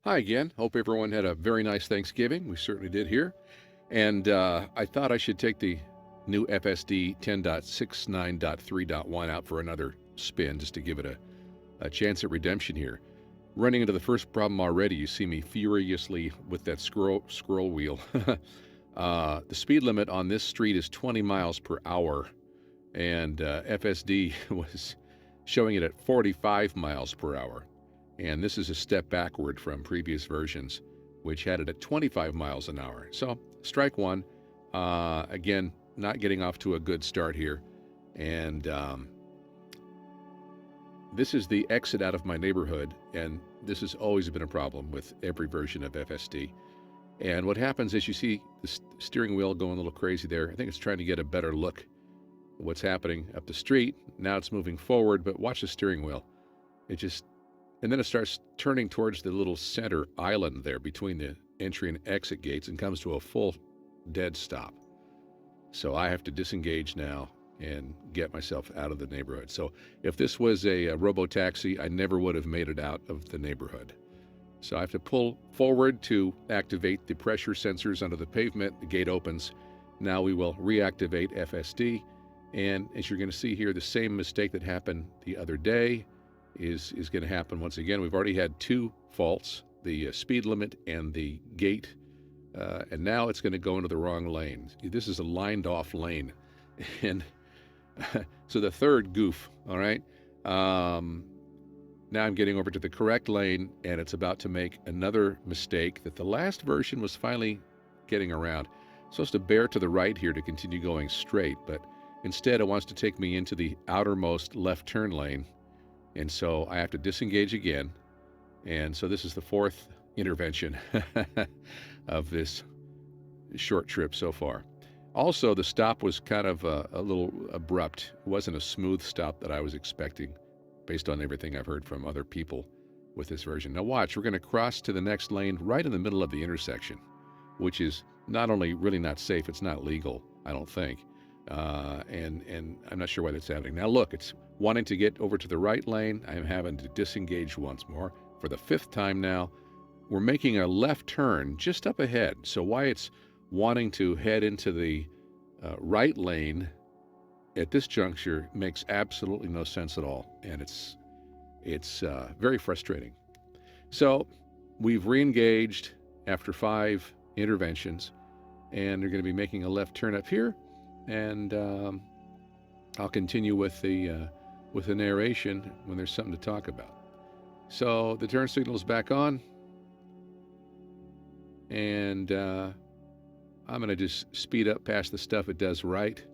Hi again. Hope everyone had a very nice Thanksgiving. We certainly did here. And I thought I should take the new FSD 10.69.3.1 out for another spin just to give it a chance at redemption here. Running into the first problem already, you see me furiously with that scroll wheel. The speed limit on this street is 20 miles per hour, and FSD was showing it at 45 miles per hour. And this is a step backward from previous versions, which had it at 25 miles an hour. So, strike one. Again, not getting off to a good start here. And this is the exit out of my neighborhood, and this has always been a problem with every version of FSD. And what happens is you see the steering wheel going a little crazy there. I think it's trying to get a better look at what's happening up the street. Now it's moving forward, but watch the steering wheel. And then it starts turning towards the little center island there between the entry and exit gates and comes to a full dead stop. So I have to disengage now and get myself out of the neighborhood. So if this was a robo-taxi, I never would have made it out of the neighborhood. So I have to pull forward to activate the pressure sensors under the pavement. The gate opens. Now we will reactivate FSD. And as you're going to see here, the same mistake that happened the other day is going to happen once again. We've already had two faults, the speed limit and the gate, and now it's going to go into the wrong lane. This is a lined off lane. And so the third goof, all right? Now I'm getting over to the correct lane, and it's about to make another mistake that the last version was finally getting around. It's supposed to bear to the right here to continue going straight, but instead it wants to take me into the outermost left turn lane. And so I have to disengage again. And so this is the fourth intervention of this short trip so far. Also, the stop was kind of a little abrupt. It wasn't a smooth stop that I was expecting based on everything I've heard from other people with this version. Now watch, we're going to cross to the next lane right in the middle of the intersection, which is not only really not safe, it's not legal, I don't think. And I'm not sure why that's happening. Now look, it's wanting to get over to the right lane. I'm having to disengage once more for the fifth time now. We're making a left turn just up ahead. So why it's wanting to head into the right lane at this juncture makes absolutely no sense at all. And it's very frustrating. So we've re-engaged after 5 interventions, and they're going to be making a left turn up here. And I'll continue with the narration when there's something to talk about. So the turn signal is back on, and I'm going to just speed up past the stuff it does right.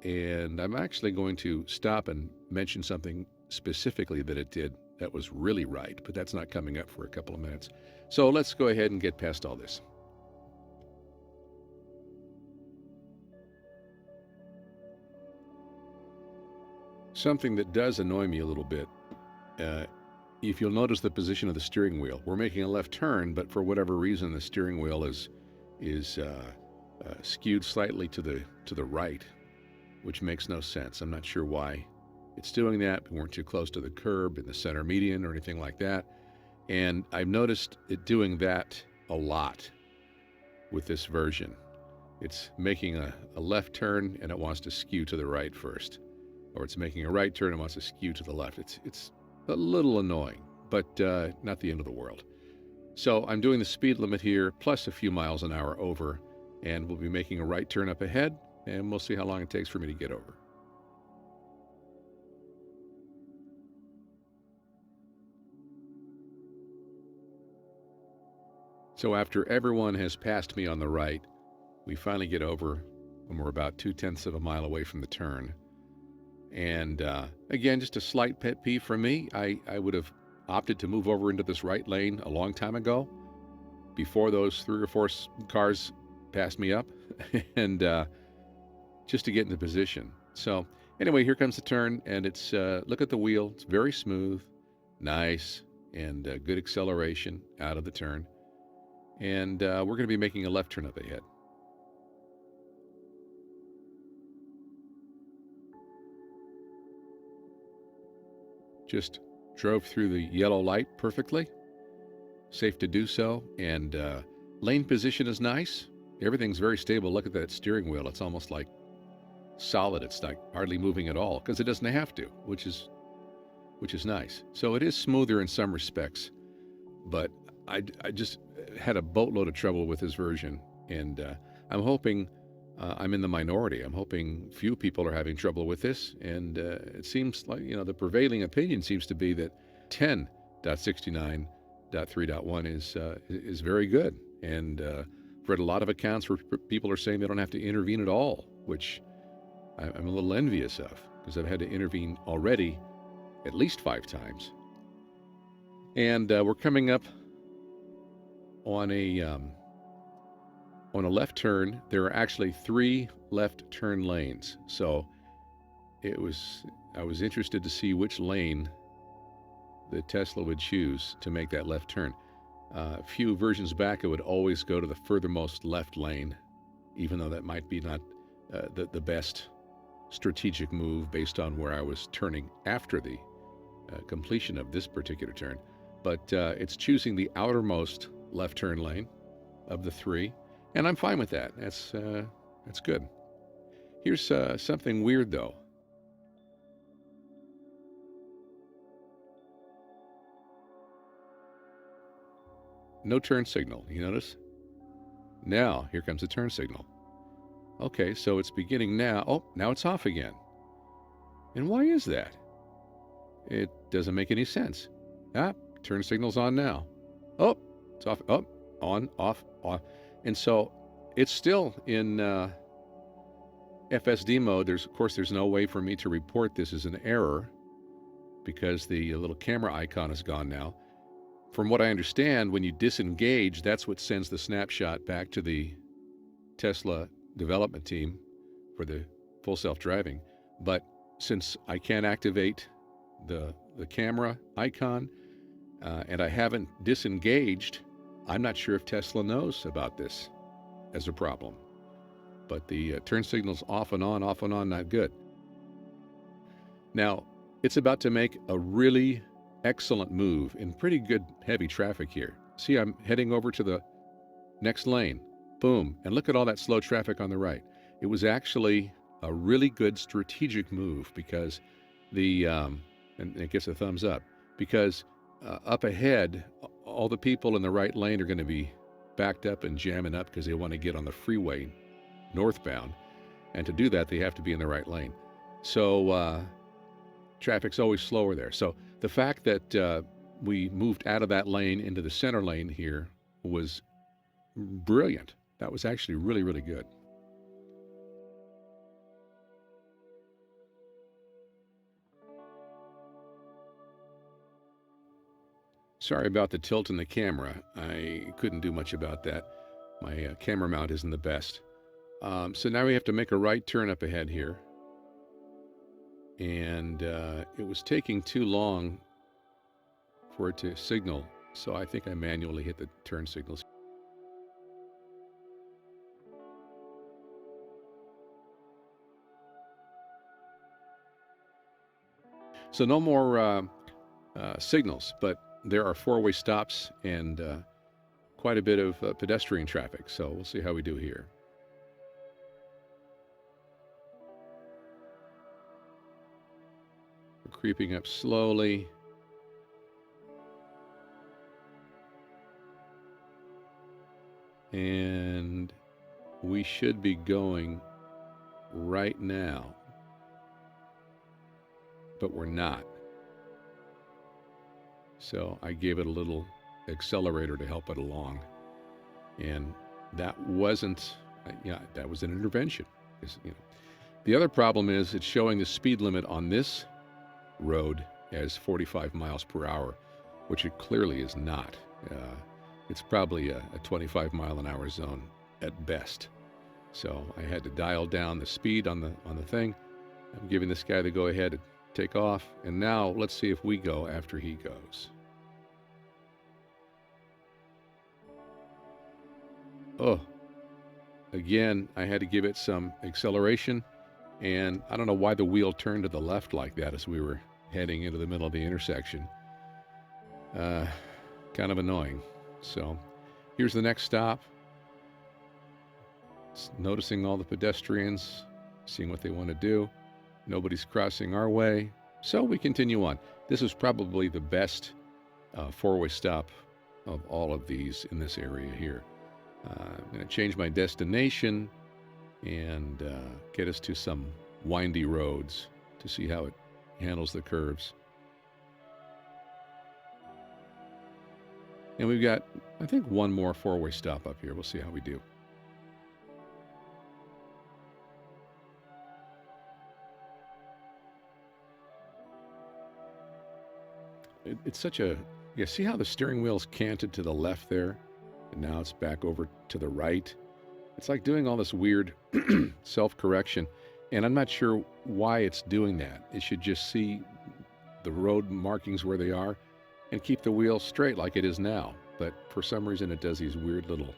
And I'm actually going to stop and mention something specifically that it did that was really right, but that's not coming up for a couple of minutes. So let's go ahead and get past all this. Something that does annoy me a little bit, if you'll notice the position of the steering wheel. We're making a left turn, but for whatever reason, the steering wheel is skewed slightly to the right, which makes no sense. I'm not sure why it's doing that. We weren't too close to the curb in the center median or anything like that. And I've noticed it doing that a lot with this version. It's making a left turn, and it wants to skew to the right first. Or it's making a right turn and wants to skew to the left. It's a little annoying, but not the end of the world. So I'm doing the speed limit here, plus a few miles an hour over, and we'll be making a right turn up ahead, and we'll see how long it takes for me to get over. So after everyone has passed me on the right, we finally get over when we're about 0.2 of a mile away from the turn. And again, just a slight pet peeve for me. I would have opted to move over into this right lane a long time ago, before those 3 or 4 cars passed me up, and just to get into position. So anyway, here comes the turn, and it's look at the wheel. It's very smooth, nice, and good acceleration out of the turn. And we're going to be making a left turn up ahead. Just drove through the yellow light perfectly, safe to do so, and lane position is nice. Everything's very stable. Look at that steering wheel. It's almost like solid. It's like hardly moving at all because it doesn't have to, which is nice. So it is smoother in some respects, but I just had a boatload of trouble with this version, and I'm hoping I'm in the minority. I'm hoping few people are having trouble with this, and it seems like, the prevailing opinion seems to be that 10.69.3.1 is very good, and I've read a lot of accounts where people are saying they don't have to intervene at all, which I'm a little envious of, because I've had to intervene already at least 5 times. And we're coming up on a left turn. There are actually 3 left turn lanes. So I was interested to see which lane the Tesla would choose to make that left turn. A few versions back, it would always go to the furthermost left lane, even though that might be not the best strategic move based on where I was turning after the completion of this particular turn. But it's choosing the outermost left turn lane of the 3, and I'm fine with that. That's good. Here's something weird though. No turn signal, you notice? Now, here comes the turn signal. Okay, so it's beginning now. Oh, now it's off again. And why is that? It doesn't make any sense. Turn signal's on now. Oh, it's off. Oh, on, off, off. And so it's still in FSD mode. Of course, there's no way for me to report this as an error because the little camera icon is gone now. From what I understand, when you disengage, that's what sends the snapshot back to the Tesla development team for the full self-driving. But since I can't activate the camera icon and I haven't disengaged, I'm not sure if Tesla knows about this as a problem. But the turn signal's off and on, not good. Now, it's about to make a really excellent move in pretty good heavy traffic here. See, I'm heading over to the next lane. Boom. And look at all that slow traffic on the right. It was actually a really good strategic move because and it gets a thumbs up, because up ahead, all the people in the right lane are going to be backed up and jamming up because they want to get on the freeway northbound. And to do that, they have to be in the right lane. So traffic's always slower there. So the fact that we moved out of that lane into the center lane here was brilliant. That was actually really, really good. Sorry about the tilt in the camera. I couldn't do much about that. My camera mount isn't the best. So now we have to make a right turn up ahead here. And it was taking too long for it to signal, so I think I manually hit the turn signals. So no more signals, but there are 4-way stops and quite a bit of pedestrian traffic, so we'll see how we do here. We're creeping up slowly. And we should be going right now, but we're not. So I gave it a little accelerator to help it along. And that wasn't, that was an intervention. The other problem is it's showing the speed limit on this road as 45 miles per hour, which it clearly is not. It's probably a 25 mile an hour zone at best. So I had to dial down the speed on the thing. I'm giving this guy the go ahead to take off. And now let's see if we go after he goes. Oh, again, I had to give it some acceleration. And I don't know why the wheel turned to the left like that as we were heading into the middle of the intersection. Uh, kind of annoying. So here's the next stop. Noticing all the pedestrians, seeing what they want to do. Nobody's crossing our way, so we continue on. This is probably the best four-way stop of all of these in this area here. I'm going to change my destination and get us to some windy roads to see how it handles the curves. And we've got, I think, one more four-way stop up here. We'll see how we do. It's such a, yeah, see how the steering wheel's canted to the left there? And now it's back over to the right. It's like doing all this weird self-correction. And I'm not sure why it's doing that. It should just see the road markings where they are and keep the wheel straight like it is now. But for some reason it does these weird little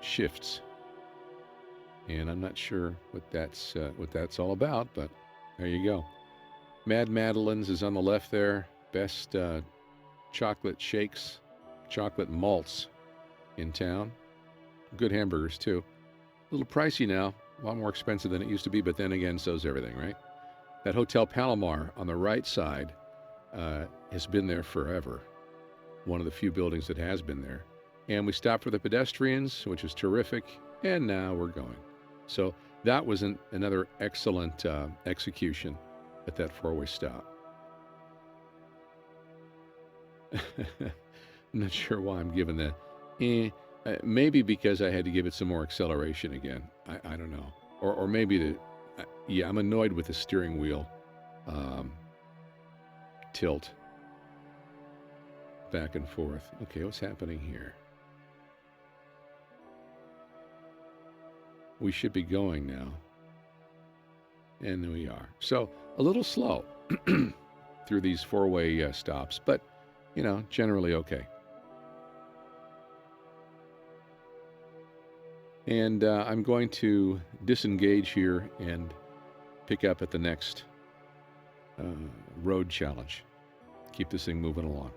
shifts. And I'm not sure what that's all about, but there you go. Mad Madeline's is on the left there. Best chocolate shakes, chocolate malts in town. Good hamburgers, too. A little pricey now. A lot more expensive than it used to be, but then again, so's everything, right? That Hotel Palomar on the right side has been there forever. One of the few buildings that has been there. And we stopped for the pedestrians, which is terrific, and now we're going. So that was another excellent execution at that four-way stop. I'm not sure why I'm giving that. Maybe because I had to give it some more acceleration again. I don't know. Or maybe yeah, I'm annoyed with the steering wheel tilt back and forth. Okay, what's happening here? We should be going now. And we are. So a little slow through these four-way stops, but, you know, generally okay. And I'm going to disengage here and pick up at the next road challenge. Keep this thing moving along.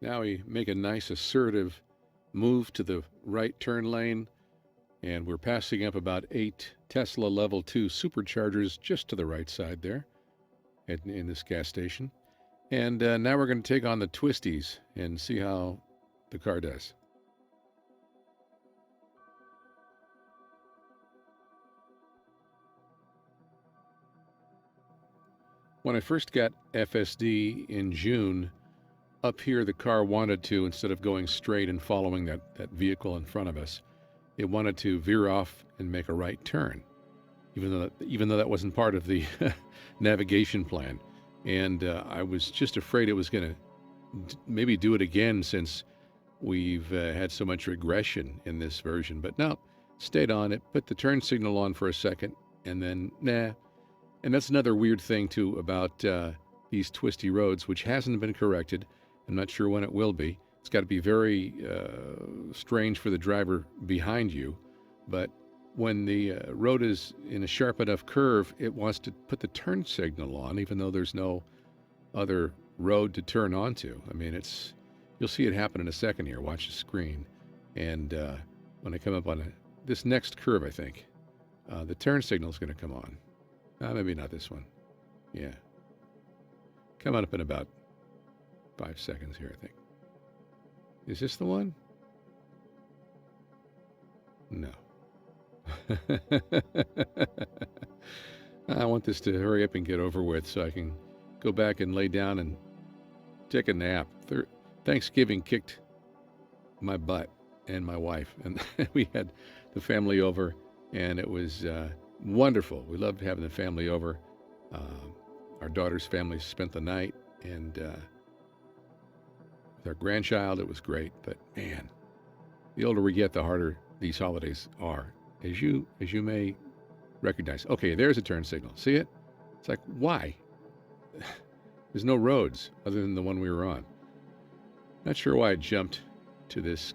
Now we make a nice assertive move to the right turn lane, and we're passing up about 8 Tesla Level 2 superchargers just to the right side there in this gas station. And now we're going to take on the twisties and see how the car does. When I first got FSD in June, up here the car wanted to, instead of going straight and following that vehicle in front of us, it wanted to veer off and make a right turn, even though that wasn't part of the navigation plan. And I was just afraid it was going to maybe do it again, since we've had so much regression in this version. But no, stayed on it, put the turn signal on for a second, and then nah. And that's another weird thing too about these twisty roads, which hasn't been corrected. I'm not sure when it will be. It's got to be very strange for the driver behind you. But when the road is in a sharp enough curve, it wants to put the turn signal on, even though there's no other road to turn onto. I mean, you'll see it happen in a second here. Watch the screen. And when I come up on this next curve, I think, the turn signal is going to come on. Maybe not this one. Yeah. Coming up in about 5 seconds here, I think. Is this the one? No. I want this to hurry up and get over with so I can go back and lay down and take a nap. Thanksgiving kicked my butt and my wife, and we had the family over, and it was wonderful. We loved having the family over. Our daughter's family spent the night, and with our grandchild, it was great. But man, the older we get, the harder these holidays are, as you may recognize. Okay, there's a turn signal. See it? It's like, why? There's no roads other than the one we were on. Not sure why I jumped to this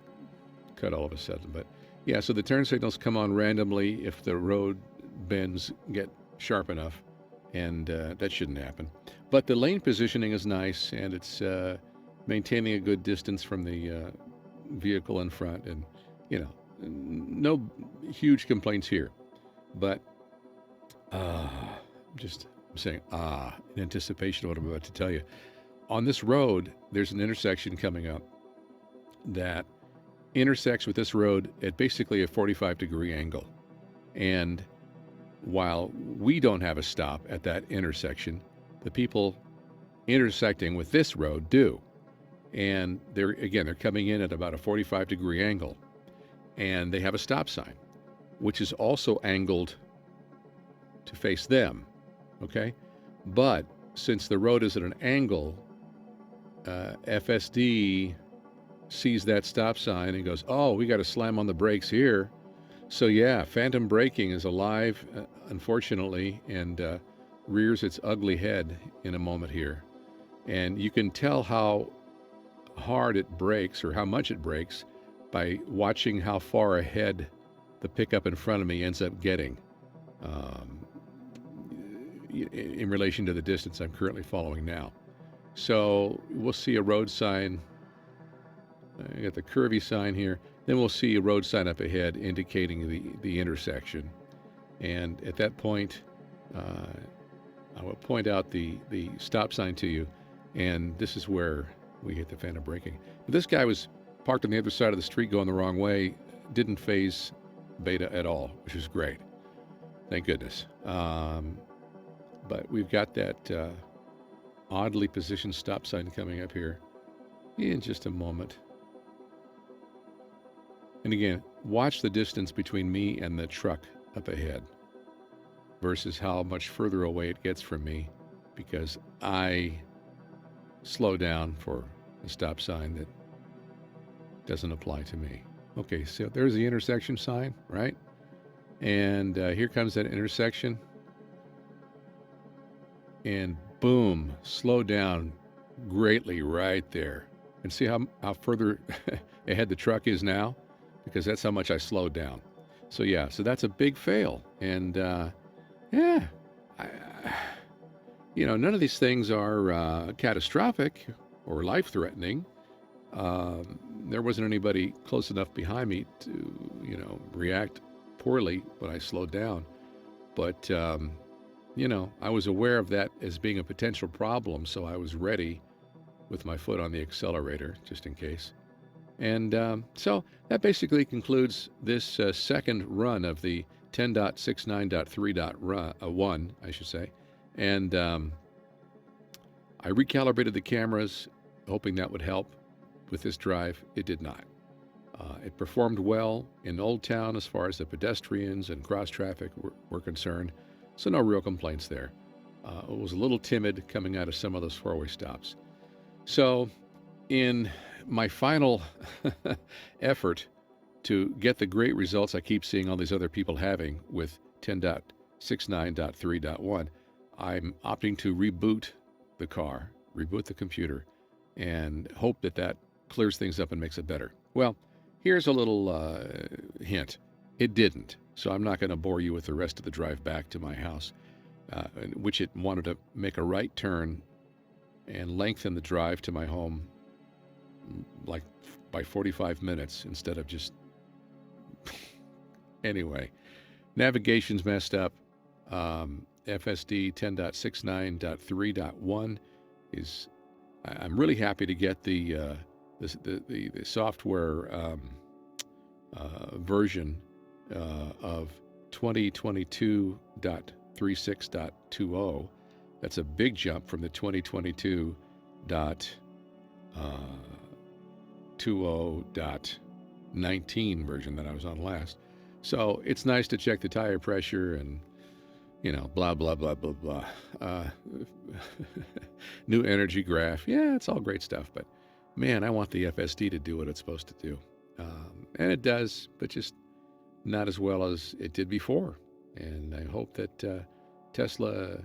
cut all of a sudden, but yeah, so the turn signals come on randomly if the road bends get sharp enough, and that shouldn't happen. But the lane positioning is nice, and it's maintaining a good distance from the vehicle in front, and you know, no huge complaints here. But I'm saying in anticipation of what I'm about to tell you. On this road, there's an intersection coming up that intersects with this road at basically a 45-degree angle. And while we don't have a stop at that intersection, the people intersecting with this road do. And they're coming in at about a 45-degree angle. And they have a stop sign, which is also angled to face them, okay? But since the road is at an angle, FSD sees that stop sign and goes, oh, we got to slam on the brakes here. So yeah, phantom braking is alive, unfortunately, and rears its ugly head in a moment here. And you can tell how hard it brakes or how much it brakes by watching how far ahead the pickup in front of me ends up getting in relation to the distance I'm currently following now. So we'll see a road sign. I got the curvy sign here. Then we'll see a road sign up ahead indicating the intersection. And at that point, I will point out the stop sign to you. And this is where we hit the phantom braking. This guy was parked on the other side of the street going the wrong way. Didn't phase Beta at all, which was great. Thank goodness. But we've got that oddly positioned stop sign coming up here in just a moment. And again, watch the distance between me and the truck up ahead versus how much further away it gets from me because I slow down for a stop sign that doesn't apply to me. Okay, so there's the intersection sign, right? And here comes that intersection. And boom, slow down greatly right there. And see how further ahead the truck is now? Because that's how much I slowed down. So yeah, so that's a big fail. And none of these things are catastrophic or life-threatening. There wasn't anybody close enough behind me to, react poorly when I slowed down. But, I was aware of that as being a potential problem, so I was ready with my foot on the accelerator, just in case. And so that basically concludes this second run of the 10.69.3.1, I should say. And I recalibrated the cameras, hoping that would help with this drive. It did not. It performed well in Old Town as far as the pedestrians and cross traffic were concerned, so no real complaints there. It was a little timid coming out of some of those four-way stops. So in my final effort to get the great results I keep seeing all these other people having with 10.69.3.1, I'm opting to reboot the car, reboot the computer, and hope that clears things up and makes it better. Well, here's a little hint. It didn't, so I'm not going to bore you with the rest of the drive back to my house, in which it wanted to make a right turn and lengthen the drive to my home like by 45 minutes instead of just... Anyway, navigation's messed up. FSD 10.69.3.1 is... I'm really happy to get the software version of 2022.36.20. That's a big jump from the 2022.20.19 version that I was on last. So it's nice to check the tire pressure and, blah, blah, blah, blah, blah. New energy graph. Yeah, it's all great stuff, but man, I want the FSD to do what it's supposed to do. And it does, but just not as well as it did before. And I hope that Tesla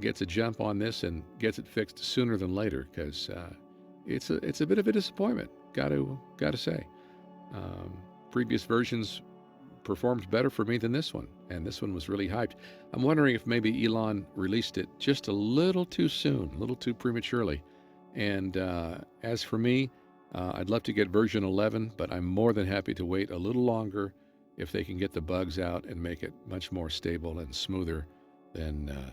gets a jump on this and gets it fixed sooner than later, because it's a bit of a disappointment. Got to say, previous versions performed better for me than this one, and this one was really hyped. I'm wondering if maybe Elon released it just a little too soon, a little too prematurely. And as for me, I'd love to get version 11, but I'm more than happy to wait a little longer if they can get the bugs out and make it much more stable and smoother than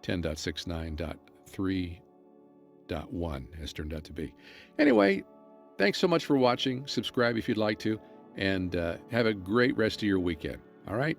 10.69.3.1 has turned out to be. Anyway, thanks so much for watching. Subscribe if you'd like to, and have a great rest of your weekend. All right?